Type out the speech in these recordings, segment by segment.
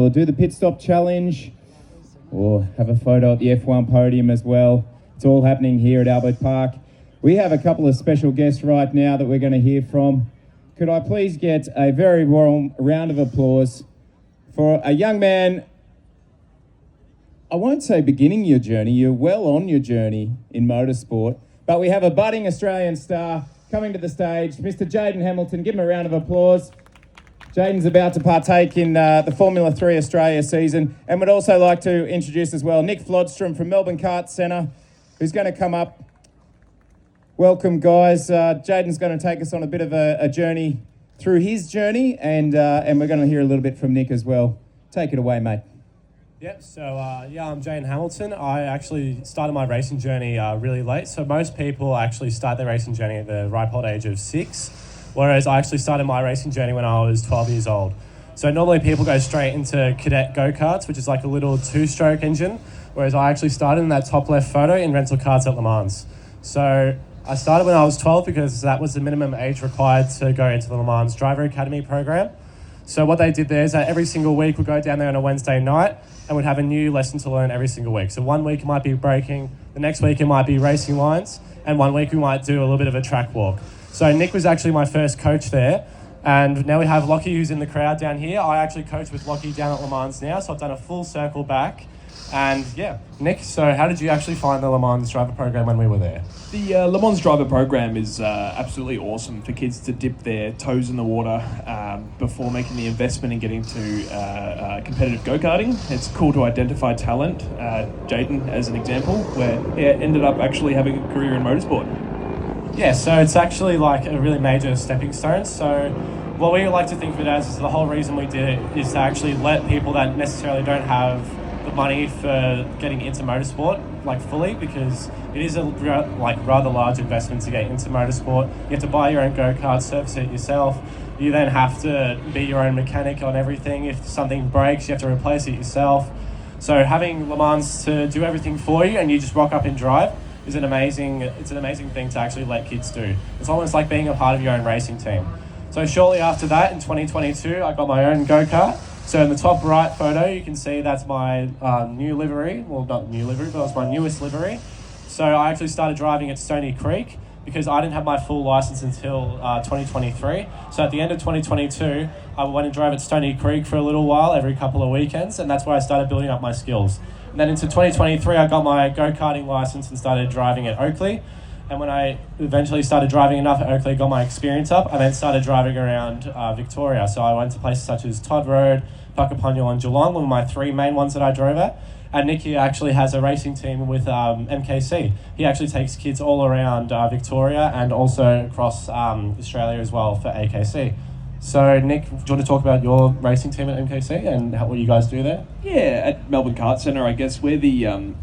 We'll do the pit stop challenge or have a photo at the F1 podium as well. It's all happening here at Albert Park. We have a couple of special guests right now that we're going to hear from. Could I please get a very warm round of applause for a young man, I won't say beginning your journey, you're well on your journey in motorsport, but we have a budding Australian star coming to the stage, Mr. Jayden Hamilton. Give him a round of applause. Jayden's about to partake in the Formula 3 Australia season, and would also like to introduce as well Nick Flodstrom from Melbourne Kart Centre, who's going to come up. Welcome, guys. Jayden's going to take us on a bit of a journey through his journey, and we're going to hear a little bit from Nick as well. Take it away, mate. Yep, so I'm Jaydens Hamilton. I actually started my racing journey really late. So most people actually start their racing journey at the ripe old age of 6. Whereas I actually started my racing journey when I was 12 years old. So normally people go straight into cadet go-karts, which is like a little 2-stroke engine, whereas I actually started in that top left photo in rental karts at Le Mans. So I started when I was 12 because that was the minimum age required to go into the Le Mans Driver Academy program. So what they did there is that every single week we'd go down there on a Wednesday night and we'd have a new lesson to learn every single week. So one week it might be braking, the next week it might be racing lines, and one week we might do a little bit of a track walk. So Nick was actually my first coach there, and now we have Lockie who's in the crowd down here. I actually coach with Lockie down at Le Mans now, so I've done a full circle back. And yeah, Nick, so how did you actually find the Le Mans driver program when we were there? The Le Mans driver program is absolutely awesome for kids to dip their toes in the water before making the investment in getting to competitive go-karting. It's cool to identify talent. Jayden, as an example, where he ended up actually having a career in motorsport. Yeah, so it's actually like a really major stepping stone. So what we like to think of it as is the whole reason we did it is to actually let people that necessarily don't have the money for getting into motorsport like fully, because it is a rather large investment to get into motorsport. You have to buy your own go-kart, service it yourself. You then have to be your own mechanic on everything. If something breaks, you have to replace it yourself. So having Le Mans to do everything for you and you just rock up and drive is an amazing thing to actually let kids do. It's almost like being a part of your own racing team. So shortly after that, in 2022, I got my own go-kart. So in the top right photo, you can see that's my new livery. Well, not new livery, but it's my newest livery. So I actually started driving at Stony Creek because I didn't have my full license until 2023. So at the end of 2022, I went and drove at Stony Creek for a little while every couple of weekends, and that's where I started building up my skills. And then into 2023, I got my go-karting license and started driving at Oakley. And when I eventually started driving enough at Oakley, got my experience up, I then started driving around Victoria. So I went to places such as Todd Road, Puckapunyal and Geelong were my 3 main ones that I drove at. And Nicky actually has a racing team with MKC. He actually takes kids all around Victoria and also across Australia as well for AKC. So, Nick, do you want to talk about your racing team at MKC and what you guys do there? Yeah, at Melbourne Kart Centre, I guess we're the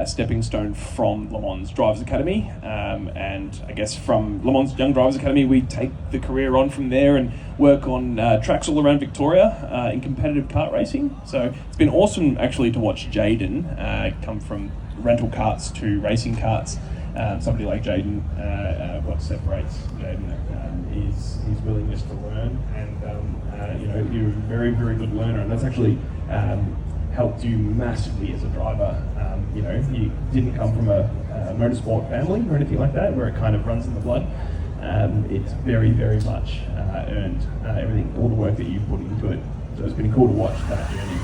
stepping stone from Le Mans Drivers Academy. And I guess from Le Mans Young Drivers Academy, we take the career on from there and work on tracks all around Victoria in competitive kart racing. So it's been awesome actually to watch Jayden come from rental karts to racing karts. Somebody like Jayden, what separates Jayden is his willingness to learn, and you're a very, very good learner, and that's actually helped you massively as a driver. You didn't come from a motorsport family or anything like that, where it kind of runs in the blood. It's very, very much earned everything, all the work that you put into it. So it's been cool to watch that journey.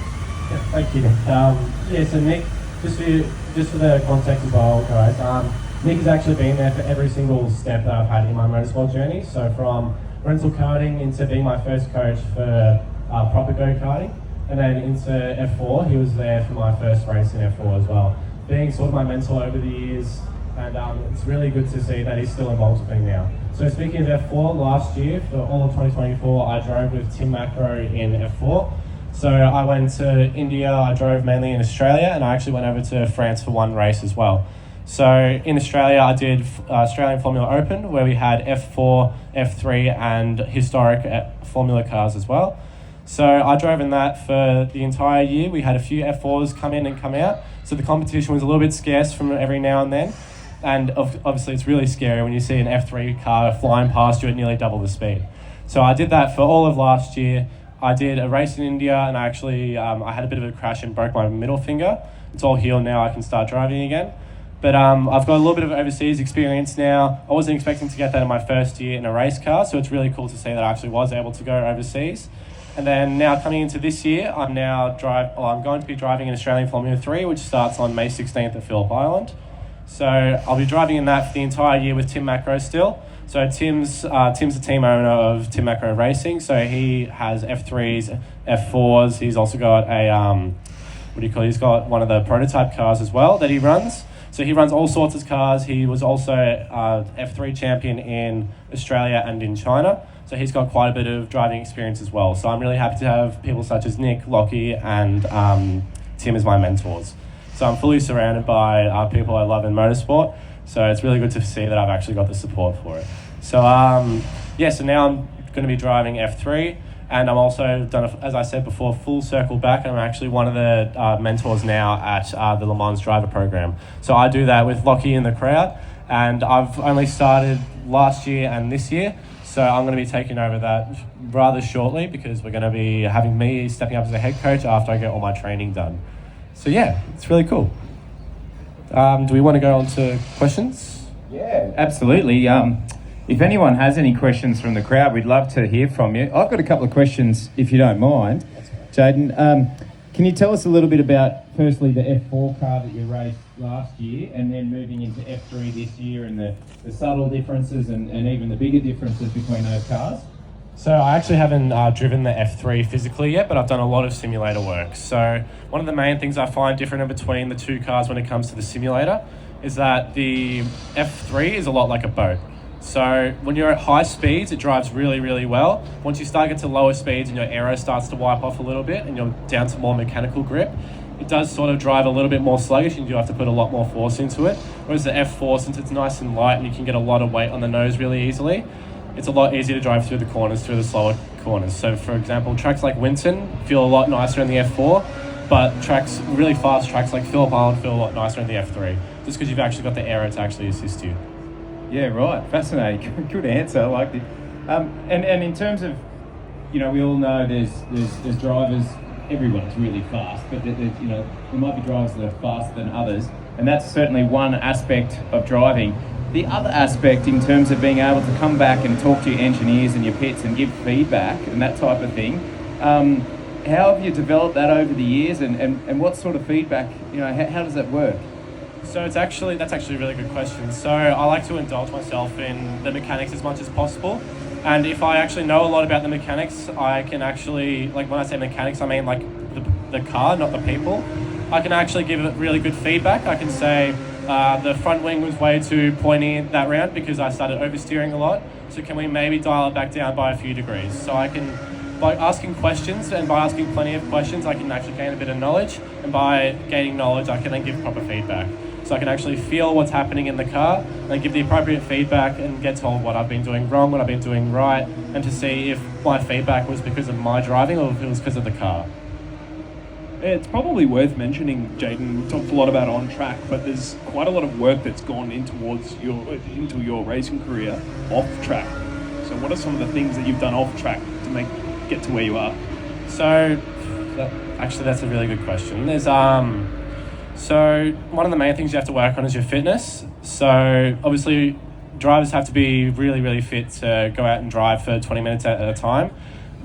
Yeah, thank you. So Nick, just for the context as well, guys. Nick has actually been there for every single step that I've had in my motorsport journey. So from rental karting into being my first coach for proper go-karting, and then into F4, he was there for my first race in F4 as well. Being sort of my mentor over the years, and it's really good to see that he's still involved with me now. So speaking of F4, last year, for all of 2024, I drove with Tim Macro in F4. So I went to India, I drove mainly in Australia, and I actually went over to France for one race as well. So in Australia, I did Australian Formula Open, where we had F4, F3, and historic Formula cars as well. So I drove in that for the entire year. We had a few F4s come in and come out. So the competition was a little bit scarce from every now and then. And obviously it's really scary when you see an F3 car flying past you at nearly double the speed. So I did that for all of last year. I did a race in India, and I had a bit of a crash and broke my middle finger. It's all healed now. I can start driving again. But I've got a little bit of overseas experience now. I wasn't expecting to get that in my first year in a race car, so it's really cool to see that I actually was able to go overseas. And then now coming into this year, I'm going to be driving in Australian Formula 3, which starts on May 16th at Phillip Island. So I'll be driving in that for the entire year with Tim Macro still. So Tim's the team owner of Tim Macro Racing. So he has F3s, F4s. He's also got he's got one of the prototype cars as well that he runs. So he runs all sorts of cars. He was also F3 champion in Australia and in China. So he's got quite a bit of driving experience as well. So I'm really happy to have people such as Nick, Lockie, and Tim as my mentors. So I'm fully surrounded by people I love in motorsport. So it's really good to see that I've actually got the support for it. So so now I'm going to be driving F3, and I'm also done, as I said before, full circle back. I'm actually one of the mentors now at the Le Mans driver program. So I do that with Lockie in the crowd, and I've only started last year and this year. So I'm going to be taking over that rather shortly, because we're going to be having me stepping up as a head coach after I get all my training done. So yeah, it's really cool. Do we want to go on to questions? Yeah, absolutely. If anyone has any questions from the crowd, we'd love to hear from you. I've got a couple of questions, if you don't mind. Jayden, can you tell us a little bit about, firstly, the F4 car that you raced last year, and then moving into F3 this year, and the subtle differences and even the bigger differences between those cars? So I actually haven't driven the F3 physically yet, but I've done a lot of simulator work. So one of the main things I find different in between the two cars when it comes to the simulator is that the F3 is a lot like a boat. So when you're at high speeds, it drives really, really well. Once you start getting to lower speeds and your aero starts to wipe off a little bit and you're down to more mechanical grip, it does sort of drive a little bit more sluggish, and you do have to put a lot more force into it. Whereas the F4, since it's nice and light and you can get a lot of weight on the nose really easily, it's a lot easier to drive through the corners, through the slower corners. So for example, tracks like Winton feel a lot nicer in the F4, but really fast tracks like Phillip Island feel a lot nicer in the F3, just because you've actually got the aero to actually assist you. Yeah, right. Fascinating. Good answer. I liked it. And in terms of, we all know there's drivers. Everyone's really fast, but there might be drivers that are faster than others, and that's certainly one aspect of driving. The other aspect, in terms of being able to come back and talk to your engineers and your pits and give feedback and that type of thing, how have you developed that over the years, and what sort of feedback? How does that work? So that's actually a really good question. So I like to indulge myself in the mechanics as much as possible. And if I actually know a lot about the mechanics, I can actually, like when I say mechanics, I mean like the car, not the people. I can actually give it really good feedback. I can say the front wing was way too pointy that round because I started oversteering a lot. So can we maybe dial it back down by a few degrees? So I can, by asking questions and by asking plenty of questions, I can actually gain a bit of knowledge. And by gaining knowledge, I can then give proper feedback. So I can actually feel what's happening in the car and give the appropriate feedback and get told what I've been doing wrong, what I've been doing right, and to see if my feedback was because of my driving or if it was because of the car. It's probably worth mentioning, Jayden, we've talked a lot about on track, but there's quite a lot of work that's gone into your racing career off track. So what are some of the things that you've done off track to get to where you are? So that's a really good question. There's So one of the main things you have to work on is your fitness. So obviously drivers have to be really, really fit to go out and drive for 20 minutes at a time.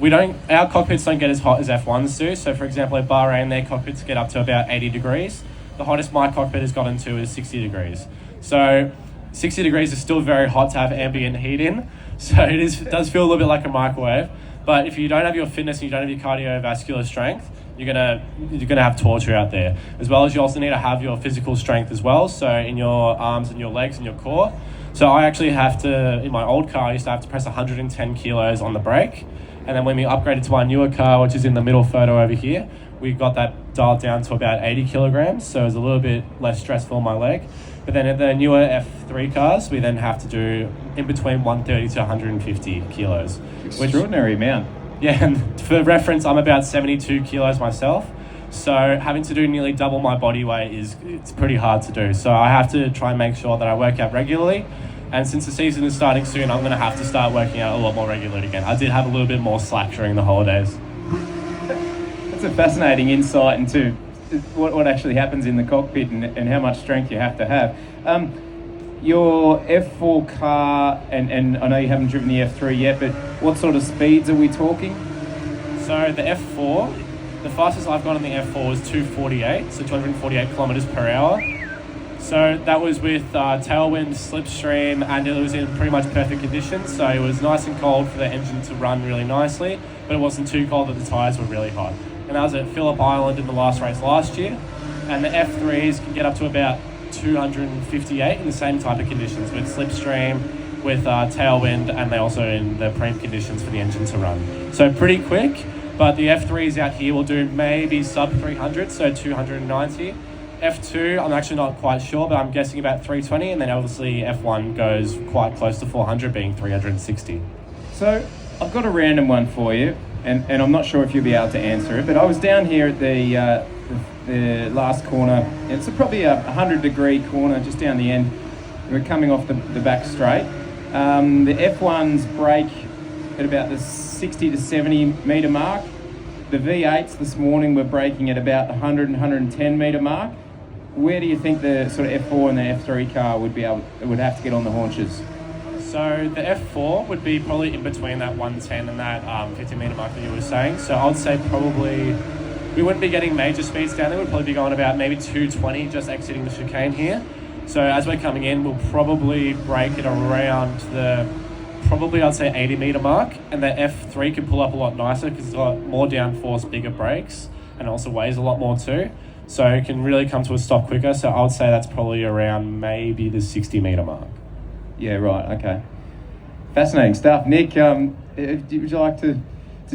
Our cockpits don't get as hot as F1s do. So for example, at Bahrain, their cockpits get up to about 80 degrees. The hottest my cockpit has gotten to is 60 degrees. So 60 degrees is still very hot to have ambient heat in. So it does feel a little bit like a microwave. But if you don't have your fitness and you don't have your cardiovascular strength, you're gonna have torture out there. As well as you also need to have your physical strength as well. So in your arms and your legs and your core. So I actually in my old car, I used to have to press 110 kilos on the brake. And then when we upgraded to my newer car, which is in the middle photo over here, we got that dialed down to about 80 kilograms. So it was a little bit less stressful on my leg. But then at the newer F3 cars, we then have to do in between 130 to 150 kilos. Extraordinary amount. Yeah, and for reference, I'm about 72 kilos myself. So having to do nearly double my body weight it's pretty hard to do. So I have to try and make sure that I work out regularly. And since the season is starting soon, I'm going to have to start working out a lot more regularly again. I did have a little bit more slack during the holidays. That's a fascinating insight into what actually happens in the cockpit and how much strength you have to have. Your F4 car, and I know you haven't driven the F3 yet, but what sort of speeds are we talking? So the F4, the fastest I've gone on the F4 was 248, so 248 kilometers per hour. So that was with tailwind, slipstream, and it was in pretty much perfect conditions. So it was nice and cold for the engine to run really nicely, but it wasn't too cold that the tyres were really hot. And that was at Phillip Island in the last race last year. And the F3s can get up to about 258 in the same type of conditions with slipstream, with tailwind, and they also in the prime conditions for the engine to run. So pretty quick, but the F3s out here will do maybe sub 300, so 290. F2, I'm actually not quite sure, but I'm guessing about 320, and then obviously F1 goes quite close to 400, being 360. So I've got a random one for you, and I'm not sure if you'll be able to answer it, but I was down here at the last corner. It's probably a 100-degree corner just down the end. We're coming off the back straight. The F1s brake at about the 60 to 70 metre mark. The V8s this morning were braking at about 100 and 110 metre mark. Where do you think the sort of F4 and the F3 car would have to get on the haunches? So the F4 would be probably in between that 110 and that 50 metre mark that you were saying. So I would say probably we wouldn't be getting major speeds down there. We'd probably be going about maybe 220 just exiting the chicane here. So as we're coming in, we'll probably brake it around the I'd say 80 metre mark, and the F3 can pull up a lot nicer because it's got more downforce, bigger brakes, and also weighs a lot more too. So it can really come to a stop quicker. So I would say that's probably around maybe the 60 metre mark. Yeah, right, okay. Fascinating stuff. Nick, would you like to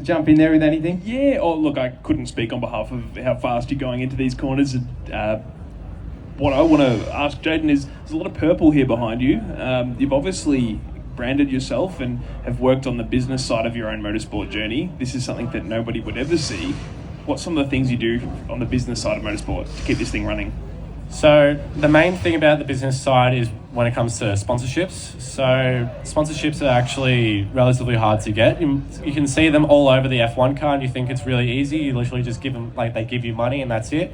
jump in there with anything? Yeah, look, I couldn't speak on behalf of how fast you're going into these corners. What I want to ask Jayden is, there's a lot of purple here behind you. You've obviously branded yourself and have worked on the business side of your own motorsport journey. This is something that nobody would ever see. What's some of the things you do on the business side of motorsport to keep this thing running? So the main thing about the business side is when it comes to sponsorships. So sponsorships are actually relatively hard to get. You can see them all over the F1 car and you think it's really easy. You literally just give them, they give you money and that's it.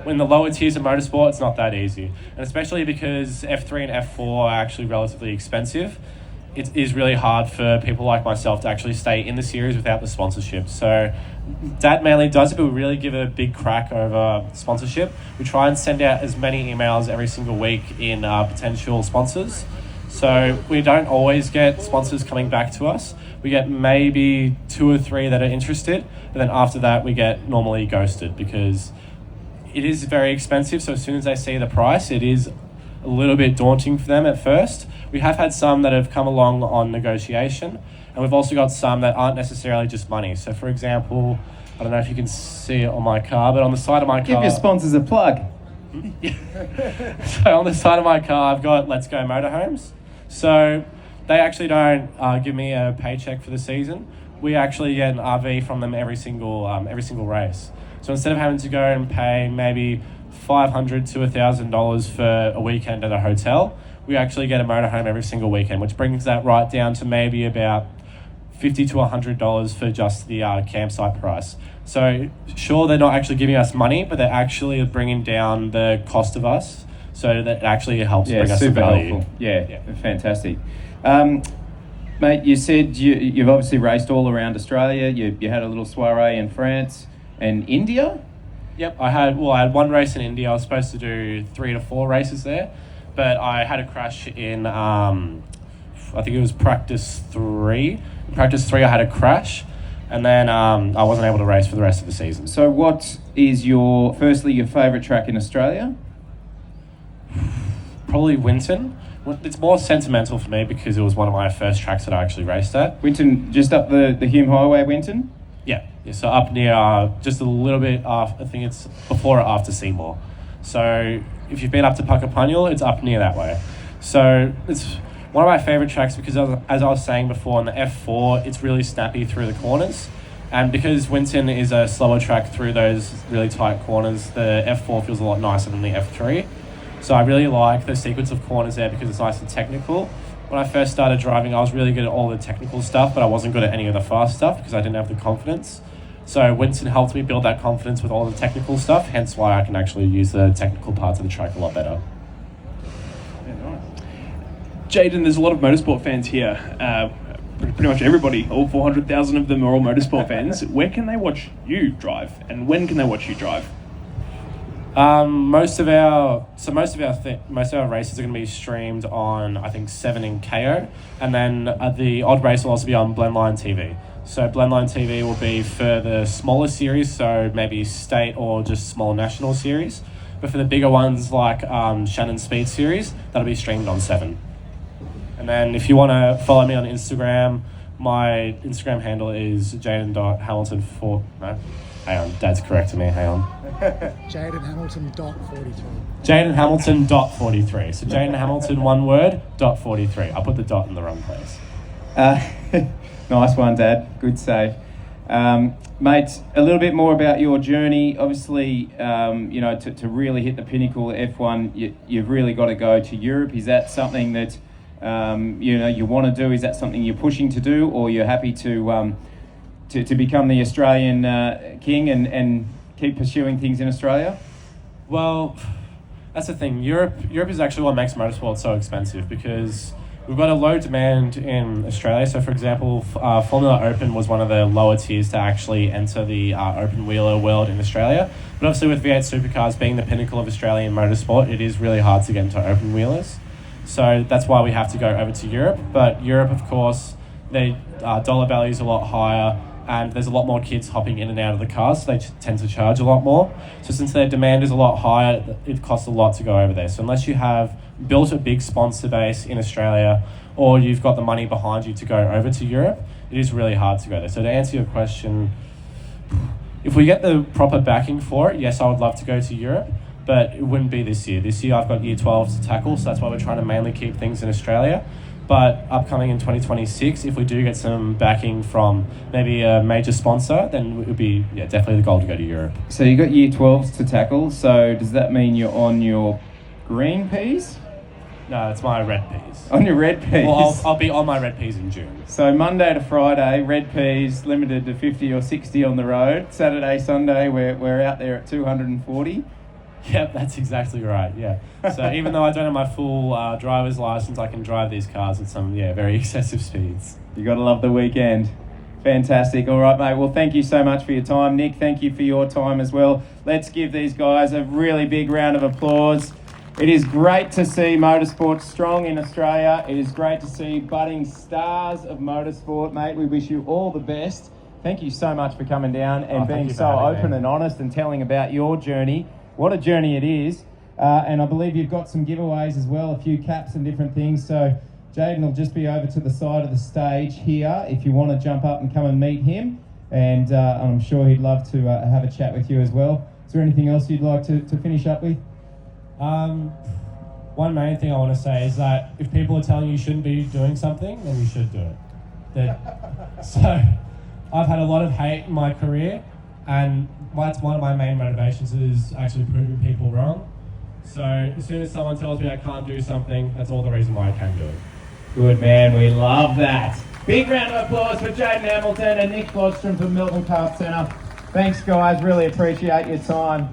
When the lower tiers of motorsport, it's not that easy. And especially because F3 and F4 are actually relatively expensive, it is really hard for people like myself to actually stay in the series without the sponsorship. So Dad mainly does it, but we really give it a big crack over sponsorship. We try and send out as many emails every single week in potential sponsors. So we don't always get sponsors coming back to us. We get maybe 2 or 3 that are interested, and then after that we get normally ghosted because it is very expensive. So as soon as they see the price, it is a little bit daunting for them at first. We have had some that have come along on negotiation, and we've also got some that aren't necessarily just money. So for example, I don't know if you can see it on my car, but on the side of my car... Give your sponsors a plug. So on the side of my car, I've got Let's Go Motorhomes. So they actually don't give me a paycheck for the season. We actually get an RV from them every single race. So instead of having to go and pay maybe $500 to $1,000 for a weekend at a hotel, we actually get a motorhome every single weekend, which brings that right down to maybe about $50 to $100 for just the campsite price. So sure, they're not actually giving us money, but they're actually bringing down the cost of us, so that actually helps bring us some value. Helpful. Yeah, fantastic. Mate, you said you've obviously raced all around Australia. You had a little soiree in France and India. Yep, I had one race in India. I was supposed to do 3 to 4 races there, but I had a crash in, I think it was practice 3. In practice 3, I had a crash, and then I wasn't able to race for the rest of the season. So what is your favourite track in Australia? Probably Winton. It's more sentimental for me because it was one of my first tracks that I actually raced at. Winton, just up the Hume Highway, Winton? Yeah, so up near, just a little bit after, I think it's before or after Seymour. So if you've been up to Puckapunyal, it's up near that way. So it's one of my favourite tracks because as I was saying before, on the F4, it's really snappy through the corners. And because Winton is a slower track through those really tight corners, the F4 feels a lot nicer than the F3. So I really like the sequence of corners there because it's nice and technical. When I first started driving, I was really good at all the technical stuff, but I wasn't good at any of the fast stuff because I didn't have the confidence. So Winston helped me build that confidence with all the technical stuff, hence why I can actually use the technical parts of the track a lot better. Jayden, there's a lot of motorsport fans here. Pretty much everybody, all 400,000 of them are all motorsport fans. Where can they watch you drive, and when can they watch you drive? Most of our races are going to be streamed on, I think, 7 in KO, and then the odd race will also be on Blendline TV. So Blendline TV will be for the smaller series, so maybe state or just small national series. But for the bigger ones like Shannon Speed Series, that'll be streamed on 7. And then if you want to follow me on Instagram, my Instagram handle is Jayden.Hamilton4. No, hang on, Dad's correcting me, hang on. Jayden Hamilton.43. Jayden Hamilton.43. So Jayden Hamilton, one word, .43. I put the dot in the wrong place. Nice one, Dad. Good save. Mate, a little bit more about your journey. Obviously, to really hit the pinnacle of F1, you've really got to go to Europe. Is that something that you want to do? Is that something you're pushing to do, or you're happy to become the Australian king and keep pursuing things in Australia? Well, that's the thing. Europe is actually what makes motorsport so expensive, because we've got a low demand in Australia. So, for example, Formula Open was one of the lower tiers to actually enter the open wheeler world in Australia. But obviously with V8 supercars being the pinnacle of Australian motorsport, it is really hard to get into open wheelers. So that's why we have to go over to Europe. But Europe, of course, the dollar value is a lot higher, and there's a lot more kids hopping in and out of the cars, so they tend to charge a lot more. So since their demand is a lot higher, it costs a lot to go over there. So unless you have built a big sponsor base in Australia, or you've got the money behind you to go over to Europe, it is really hard to go there. So to answer your question, if we get the proper backing for it, yes, I would love to go to Europe, but it wouldn't be this year. This year I've got year 12s to tackle, so that's why we're trying to mainly keep things in Australia. But upcoming in 2026, if we do get some backing from maybe a major sponsor, then it would be definitely the goal to go to Europe. So you got year 12s to tackle, so does that mean you're on your green peas? No, it's my red peas. On your red peas? Well, I'll be on my red peas in June. So Monday to Friday, red peas limited to 50 or 60 on the road. Saturday, Sunday, we're out there at 240. Yep, that's exactly right, yeah. So even though I don't have my full driver's license, I can drive these cars at some, very excessive speeds. You got to love the weekend. Fantastic. All right, mate. Well, thank you so much for your time. Nick, thank you for your time as well. Let's give these guys a really big round of applause. It is great to see motorsport strong in Australia. It is great to see budding stars of motorsport, mate. We wish you all the best. Thank you so much for coming down and being so open and honest and telling about your journey. What a journey it is. And I believe you've got some giveaways as well, a few caps and different things. So Jayden will just be over to the side of the stage here if you want to jump up and come and meet him. And I'm sure he'd love to have a chat with you as well. Is there anything else you'd like to finish up with? One main thing I want to say is that if people are telling you shouldn't be doing something, then you should do it. So I've had a lot of hate in my career, and that's one of my main motivations, is actually proving people wrong. So as soon as someone tells me I can't do something, that's all the reason why I can do it. Good man, we love that. Big round of applause for Jayden Hamilton and Nick Flodstrom from Melbourne Kart Centre. Thanks guys, really appreciate your time.